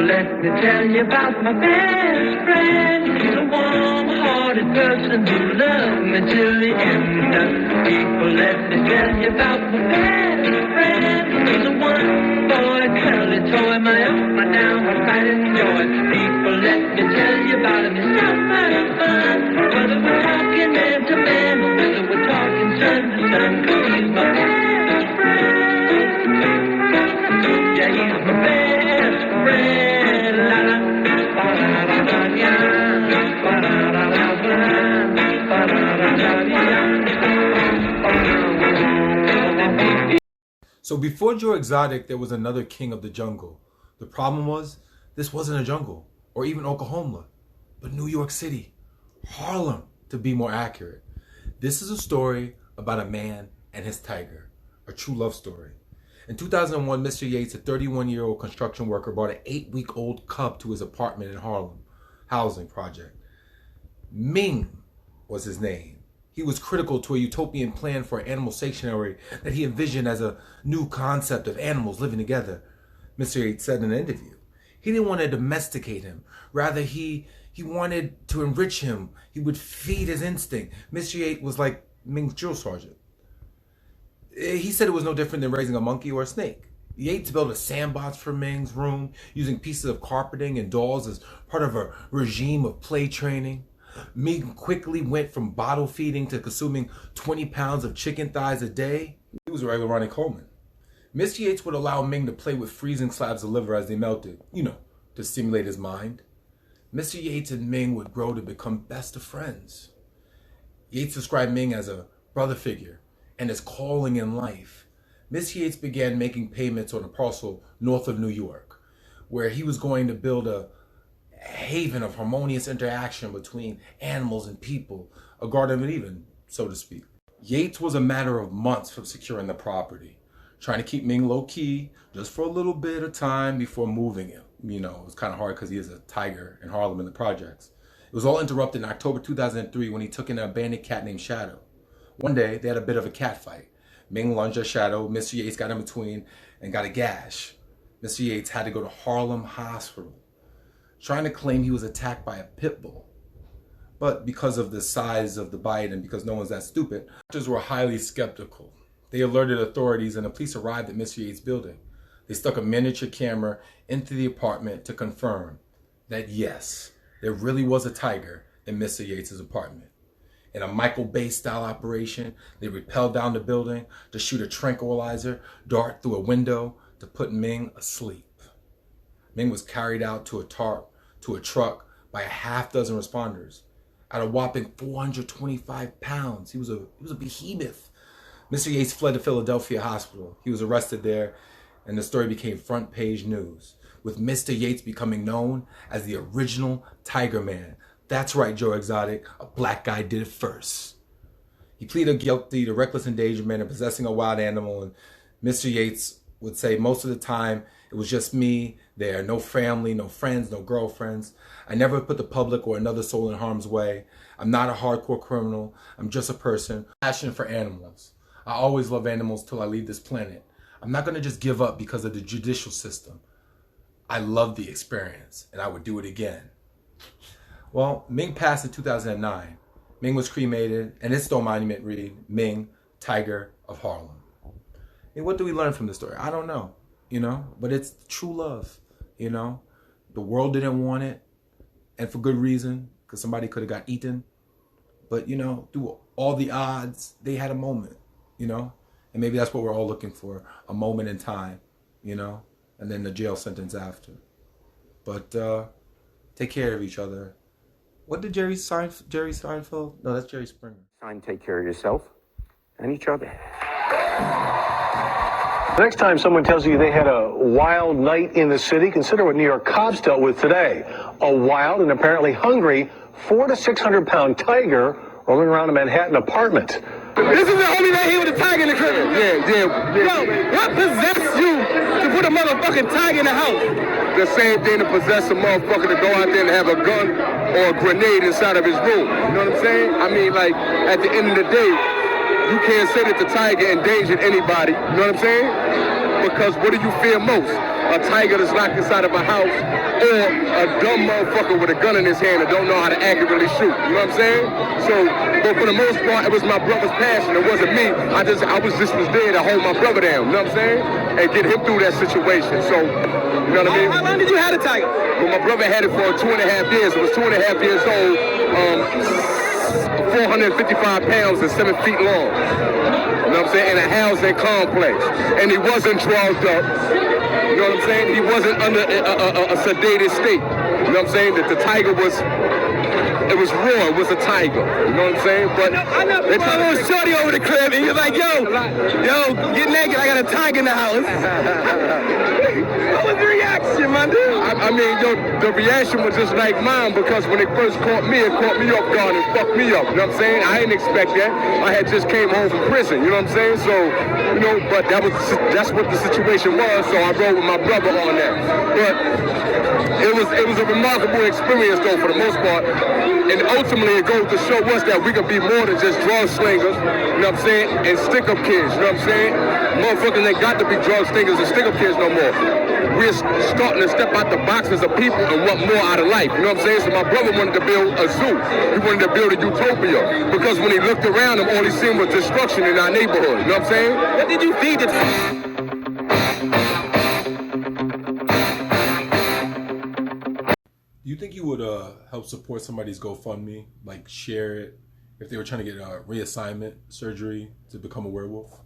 let me tell you about my best friend. He's a warm-hearted person who loved me till the end. People, let me tell you about my best friend. He's a one-boy curly toy, my up, my down, my pride and joy. People, let me tell you about him. It's so much fun. Whether we're talking man to man, or whether we're talking son to son, he's my best friend. Yeah, he's my best friend. La la, ba la la la ya, ba la la la la, ba la la la ya. So before Joe Exotic, there was another king of the jungle. The problem was, this wasn't a jungle, or even Oklahoma, but New York City, Harlem, to be more accurate. This is a story about a man and his tiger, a true love story. In 2001, Mr. Yates, a 31-year-old construction worker, brought an 8-week-old cub to his apartment in Harlem housing project. Ming was his name. He was critical to a utopian plan for an animal sanctuary that he envisioned as a new concept of animals living together. Mr. Yates said in an interview, he didn't want to domesticate him. Rather, he wanted to enrich him. He would feed his instinct. Mr. Yates was like Ming's drill sergeant. He said it was no different than raising a monkey or a snake. Yates built a sandbox for Ming's room, using pieces of carpeting and dolls as part of a regime of play training. Ming quickly went from bottle feeding to consuming 20 pounds of chicken thighs a day. He was a regular Ronnie Coleman. Mr. Yates would allow Ming to play with freezing slabs of liver as they melted, to stimulate his mind. Mr. Yates and Ming would grow to become best of friends. Yates described Ming as a brother figure and his calling in life. Mr. Yates began making payments on a parcel north of New York, where he was going to build a haven of harmonious interaction between animals and people, a Garden of Eden, so to speak. Yates was a matter of months from securing the property, trying to keep Ming low-key just for a little bit of time before moving him. It was kind of hard because he is a tiger in Harlem in the projects. It was all interrupted in October 2003 when he took in an abandoned cat named Shadow. One day, they had a bit of a cat fight. Ming lunged at Shadow, Mr. Yates got in between and got a gash. Mr. Yates had to go to Harlem Hospital, trying to claim he was attacked by a pit bull. But because of the size of the bite and because no one's that stupid, doctors were highly skeptical. They alerted authorities and the police arrived at Mr. Yates' building. They stuck a miniature camera into the apartment to confirm that yes, there really was a tiger in Mr. Yates' apartment. In a Michael Bay style operation, they rappelled down the building to shoot a tranquilizer dart through a window to put Ming asleep. Ming was carried out to a truck by a half-dozen responders. At a whopping 425 pounds, he was a behemoth. Mr. Yates fled to Philadelphia Hospital. He was arrested there, and the story became front-page news, with Mr. Yates becoming known as the original Tiger Man. That's right, Joe Exotic, a black guy did it first. He pleaded guilty to reckless endangerment and possessing a wild animal, and Mr. Yates would say most of the time, it was just me there, no family, no friends, no girlfriends. I never put the public or another soul in harm's way. I'm not a hardcore criminal. I'm just a person, passionate for animals. I always love animals till I leave this planet. I'm not going to just give up because of the judicial system. I love the experience, and I would do it again. Well, Ming passed in 2009. Ming was cremated, and his stone monument read, Ming, Tiger of Harlem. And what do we learn from this story? I don't know, but it's true love, The world didn't want it, and for good reason, because somebody could have got eaten. But, through all the odds, they had a moment, And maybe that's what we're all looking for, a moment in time, And then the jail sentence after. But take care of each other. What did Jerry Seinfeld? No, that's Jerry Springer. Time, take care of yourself and each other. The next time someone tells you they had a wild night in the city, consider what New York cops dealt with today. A wild and apparently hungry 400 to 600 pound tiger roaming around a Manhattan apartment. This is the only man here with a tiger in the crib. Yeah. Yo, what possessed you to put a motherfucking tiger in the house? The same thing to possess a motherfucker to go out there and have a gun or a grenade inside of his room. You know what I'm saying? I mean, like, at the end of the day, you can't say that the tiger endangered anybody. You know what I'm saying? Because what do you fear most? A a tiger that's locked inside of a house, or a dumb motherfucker with a gun in his hand and don't know how to accurately shoot. You know what I'm saying? So, but for the most part, it was my brother's passion. It wasn't me. I was just there to hold my brother down. You know what I'm saying? And get him through that situation. So, you know what I mean? How long did you have the tiger? Well, my brother had it for 2.5 years. It was 2.5 years old, 455 pounds and 7 feet long. You know what I'm saying? In a housing complex. And he wasn't drugged up. You know what I'm saying? He wasn't under a sedated state. You know what I'm saying? That the tiger was, it was raw. It was a tiger. You know what I'm saying? But I know they my little shorty over the crib, and he was like, yo, get naked. I got a tiger in the house. What was the reaction, my dude? I mean, the reaction was just like mine, because when they first caught me, it caught me off guard and fucked me up. You know what I'm saying? I didn't expect that. I had just came home from prison. You know what I'm saying? So, you know, but that's what the situation was. So I rode with my brother on that. But it was a remarkable experience, though, for the most part. And ultimately, it goes to show us that we can be more than just drug slingers. You know what I'm saying? And stick-up kids. You know what I'm saying? Motherfuckers ain't got to be drug slingers and stick-up kids no more. We're starting to step out the box as a people and want more out of life. You know what I'm saying? So my brother wanted to build a zoo. He wanted to build a utopia. Because when he looked around him, all he seen was destruction in our neighborhood. You know what I'm saying? What did you feed the Do you think you would help support somebody's GoFundMe, like share it if they were trying to get a reassignment surgery to become a werewolf?